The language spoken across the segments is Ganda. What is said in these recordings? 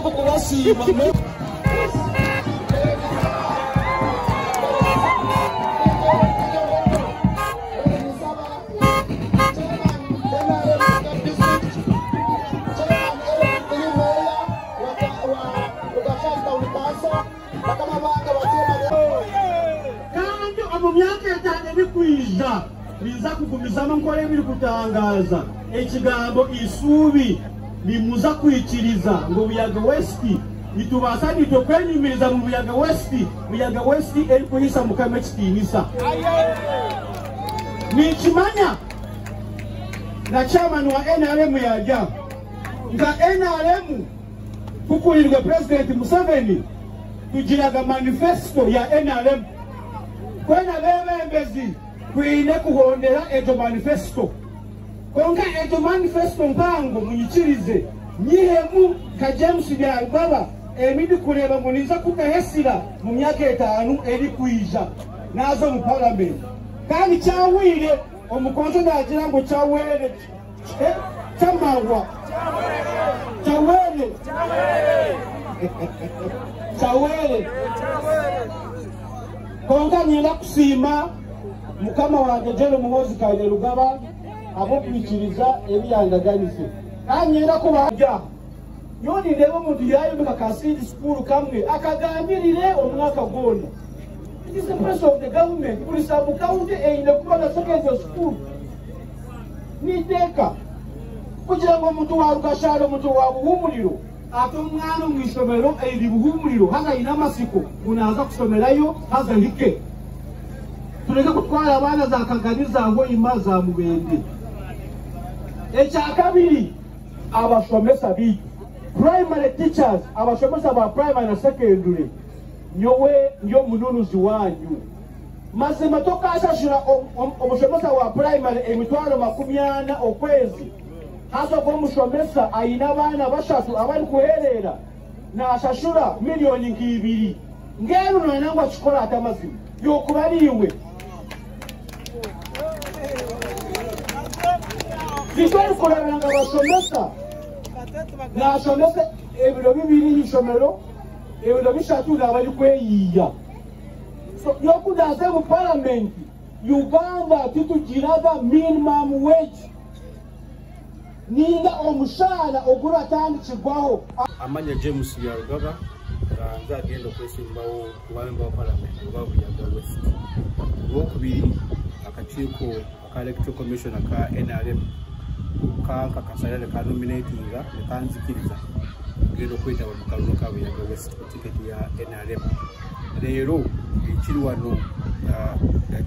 gezaako kubasiima Liza kugumizamu nkole ebiri kutangaza ekigambo isuubi limuza kwikiriza ng'obuyaga West nitubaasa nitokwenyumiriza mu buyaga West eri kuyisa Mukama ekitiinisa nikimanya na chairman wa NRM yaja nga NRM kukulirwa President Museveni tugiraga manifesto ya NRM kwena bebembezi kwine kuhondera ejo manifesto konga ejo manifesto ntango munyikirize nyihemu ka James Byababa emidi kureba muniza kugahesira mu myaka 5 eri kwija nazo mu parliament kandi cyawire omukonto ndagira ngo cyawere cyamawa cyawere konga nyina kusima Mukama wange Jero Muhozi Kainerugaba abo kwikiriza ebiyandaganise anyera kubaja yoni ndebo muntu yayo mukakasindi school kamwe akagambirire omwaka gona. It is the president of the government kuri sabu county ine kuba na secondary school niteka kugira ngo muntu wa rugasharo muntu wa buhumuriro ato mwana mwisomero eri buhumuriro haza ina masiko unaanza kusomerayo haza like tureka kutwara abana za kagari zango imaza mubende ekyakabiri abashomesa bi primary teachers abashomesa ba primary na secondary nyo mununuzi wanyu mazima tokashashira omushomesa wa primary emitwaro 40 okwezi hazo ko mushomesa ayina abana bashatu abali kuherera na ashashura milioni 2 ngero nanangwa chikola atamazima yokubaliwe Vitali kuranga basomesa na somesa ebiro bibiri ishomero ebiro bishatu nabali kweyiya so yokudaze mu parliament Uganda titugiraga minimum wage ninga omushara ogura tandikirwaho amanya James Byababa nzagenda kwesimbawo kubamba parliament babuyaga West okubiri akakiiko aka electoral commission aka NRM kanka kasayale ka nominatinga kanzikiriza ngero kweta mu karuno ka buyaga West ticket ya NRM lero ekiri wano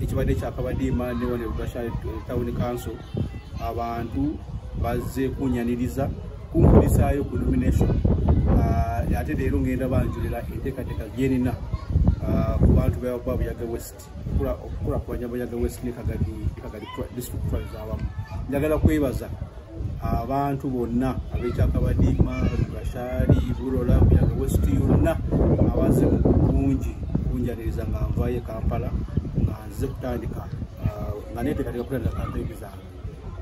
ekibadde kyakabadima ne wone Rugashya town council abantu bazze kunyaniriza kumpulisayo ku nomination ate lero ngenda banjulira enteekateeka yenina ku bantu ba buyaga West okukula kwa buyaga West ne kagadi district twazawamu njagala kwebaza abantu bonna abekyakabadima Rugashari Bulola buyaga West yonna abaze kunji kunjaniriza nga nvaye Kampala nga nze kutandika nga neteekateeka kulanda kampeyini zange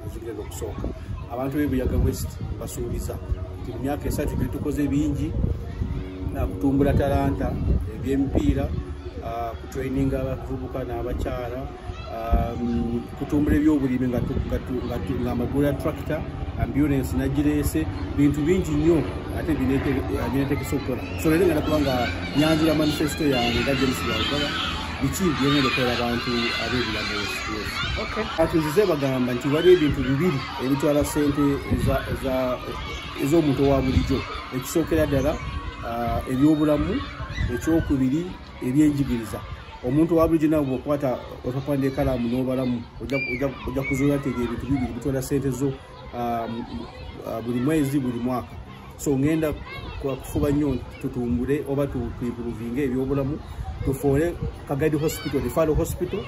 ezigenda okusooka abantu b'ebuyaga West basuubiza nti mu myaka 3 tukoze bingi kutumbula talanta eby'emipiira kutraininga abavubuka n'abakyala kutumbula ebyobulimi nga amagulu ya tractor ambulance nagirese bintu bingi nnyo ate bineetekesa okukola so leero ngenda kuba nga nyanjula manifesto yange nga James Byababa biki byengenda okukolera abantu ab'ebuyaga West. Ati nzize bagamba nti waliwo ebintu bibiri ebitwala ssente ez'omuntu owa bulijjo ekisookera ddala ebyobulamu ekyokubiri ebyenjigiriza omuntu wa bulijjo nawe bw'okwata otapande ekalamu n'obalamu ojja kuzuula nti ebintu bibiri bitwala ssente zo buli mwezi buli mwaka so ngenda kufuba nnyo tutumbule oba tuimpruvinge ebyobulamu tufoole Kagadi hospital referral hospital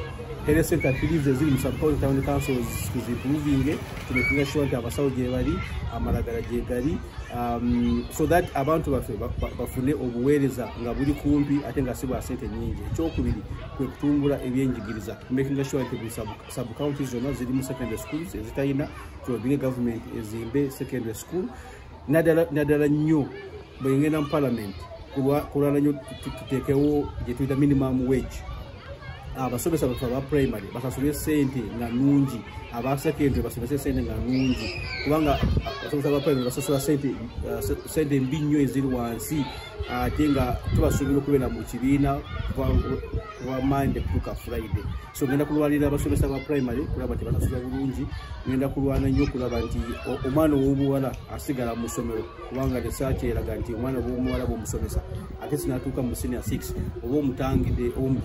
health center activities eziri mu sub-county town councils tuzimpruvinge tumekinga sure nti abasawo gye bali amalagala gye gali so that abantu bafune obuweereza nga buli kumpi ate nga si bwa ssente nnyingi. Ekyokubiri kwe kutumbula ebyenjigiriza making sure nti buli sub-county zonna zirimu secondary schools ezitalina tulabinge government ezimbe secondary school naddala nnyo bwengenda mu parliament kulwana nyo tutekewo gye tuyita minimum wage. Abasomesa baffe aba primary basasule sente nga nungi, aba secondary basomese sente nga nungi, kubanga abasomesa aba primary basasula sente mbi nnyo eziri wansi, ate nga tubasuubira okubeera mu kibiina kuva Monday kutuuka Friday. So ngenda kulwalira abasomesa aba primary kulaba nti basasula bulungi, ngenda kulwana nnyo okulaba nti omwana ow'obuwala asigala mu ssomero, kubanga research eraga nti omwana w'omuwala bw'omusomesa ate sinatuuka mu senior 6 oba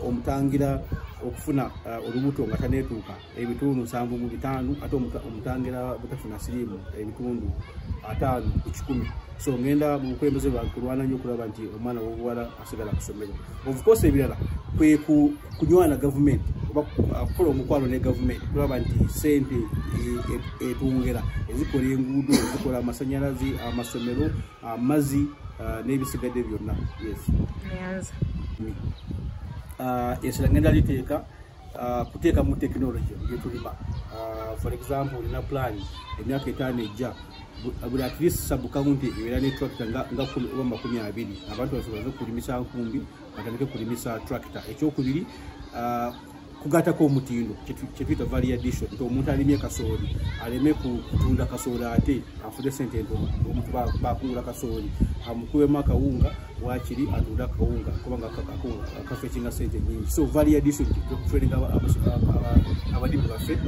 omutangira okufuna olubuto nga taneetuuka ebitundu 7.5 ate omutangira butafuna siriimu ebitundu 5-10. So ngenda mu bukulembeze kulwana nnyo okulaba nti omwana w'obuwala asigala ku ssomero. Of course ebirala kwe kunywana gavumenti oba kukola omukwano ne gavumenti kulaba nti sente etwongera ezikola enguudo, ezikola amasanyalazi, amasomero, amazzi n'ebisigadde byonna. Yes, ngenda liteeka kuteeka mu technology gyetulima. For example, olina plan emyaka 5 ejja buli at least sub-county ebeera ne tractor nga 20 abantu basobola okulimisa nkumbi batandike kulimisa tractor. Ekyokubiri kugatako omutindo kyetuyita value addition, nti omuntu alimye kasooli aleme kutunda kasooli ate afune sente entono. Omuntu bakungula kasooli amukubemu akawunga wakiri atunda akawunga kubanga akafekinga sente nyingi. So value addition tukutraininga abadimu baffe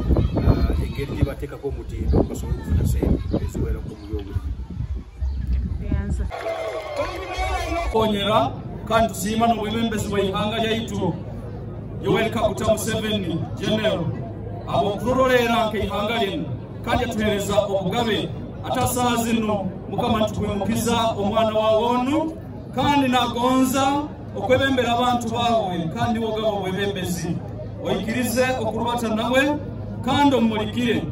engeri gye bateekako omutindo basobole okufuna sente eziwerako mu byobulimi. Konyera kandi tusiima n'obwebembezi bw'eihanga lyaitu Yoweri Kaguta Museveni General abokulolera nk'eihanga lino kandi atuheereza obugabe ate saa zino Mukama ntukwemukiza omwana wawe ono kandi nagonza okwebembera abantu baawe kandi wogaba obwebembezi oyikirize okulubata nawe kandi omulikire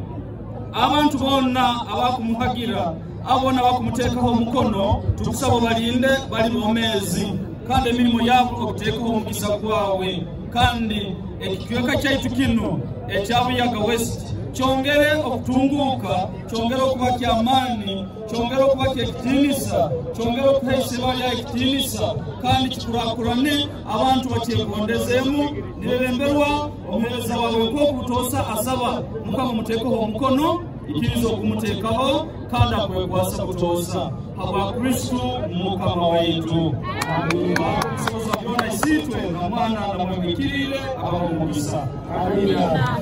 abantu bonna abakumuhagira abona abakumuteekaho omukono tukusaba balinde bali bomeezi kandi emirimu yaabo okuteekaho omukisa gwawe kandi ekikweka kyaitu kino ekyabuyaga West kyongere okutunguuka, kyongere okuba kyamaani, kyongere okuba kyekitiinisa, kyongere okuheesa ebala ekitiinisa kandi kikulaakulane abantu bakyegondezeemu nibelemberwa omuheereza wawe nk'okutoosa asaba Mukama muteekeho omukono ikiriza okumuteekaho kandi akwekwasa kutoosa habwa Kristu Mukama waitu. Soza byona isitwe na mwana na mwemikirire abamumugisa. Amina.